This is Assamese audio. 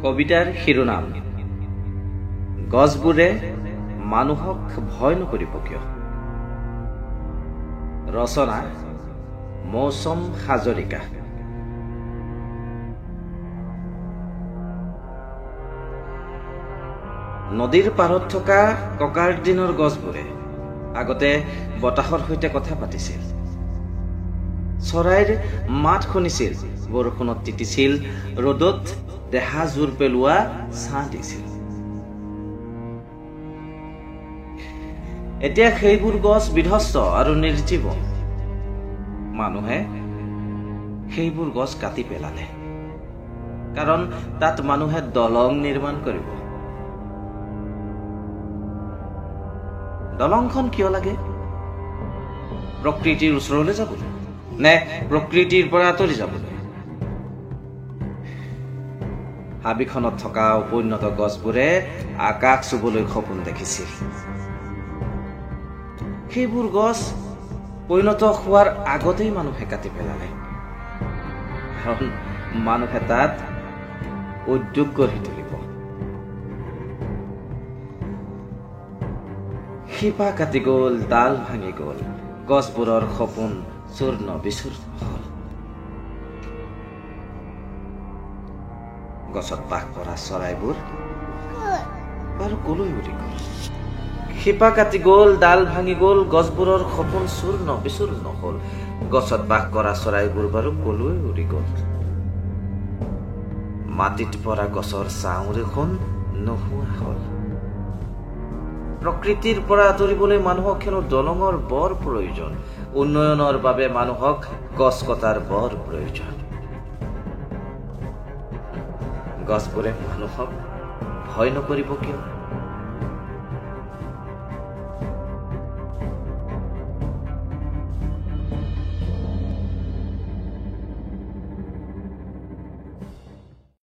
কবিতাৰ শিৰোনাম গছবোৰে মানুহক ভয় নকৰিব কিয়। ৰচনা মৌচম হাজৰিকা। নদীৰ পাৰত থকা ককাৰ দিনৰ গছবোৰে আগতে বতাহৰ সৈতে কথা পাতিছিল, চৰাইৰ মাত শুনিছিল, বৰষুণত তিতিছিল, ৰ'দত দেহা জোৰ পেলোৱা ছাঁ দিছিল। এতিয়া সেইবোৰ গছ বিধ্বস্ত আৰু নিৰ্জীৱ। মানুহে সেইবোৰ গছ কাটি পেলালে, কাৰণ তাত মানুহে দলং নিৰ্মাণ কৰিব। দলংখন কিয় লাগে? প্ৰকৃতিৰ ওচৰলৈ যাবলৈ নে প্ৰকৃতিৰ পৰা আঁতৰি যাবলৈ? হাবিখনত থকা উপোন্নত গছবোৰে আকাশ চুবলৈ সপোন দেখিছিল। সেইবোৰ গছ পৰিণত হোৱাৰ আগতেই মানুহে কাটি পেলালে, কাৰণ মানুহে তাত উদ্যোগ গঢ়ি তুলিব। শিপা কাটি গ'ল, ডাল ভাঙি গ'ল, গছবোৰৰ সপোন চূৰ্ণ বিচূৰ্ণ হ'ল। গছত বাস কৰা চৰাইবোৰ বাৰু কলৈ উৰি গ'ল? শিপা কাটি গ'ল, ডাল ভাঙি গ'ল, গছবোৰৰ সপোন চূৰ্ণ বিচূৰ্ণ হ'ল। গছত বাস কৰা চৰাইবোৰ বাৰু কলৈ উৰি গ'ল? মাটিত পৰা গছৰ ছাঁ দেখোন নোহোৱা হ'ল। প্ৰকৃতিৰ পৰা আঁতৰিবলৈ মানুহক হেনো দলঙৰ বৰ প্ৰয়োজন। উন্নয়নৰ বাবে মানুহক গছ কটাৰ বৰ প্ৰয়োজন। গছবোৰে মানুহক ভয় নকৰিব কিয়?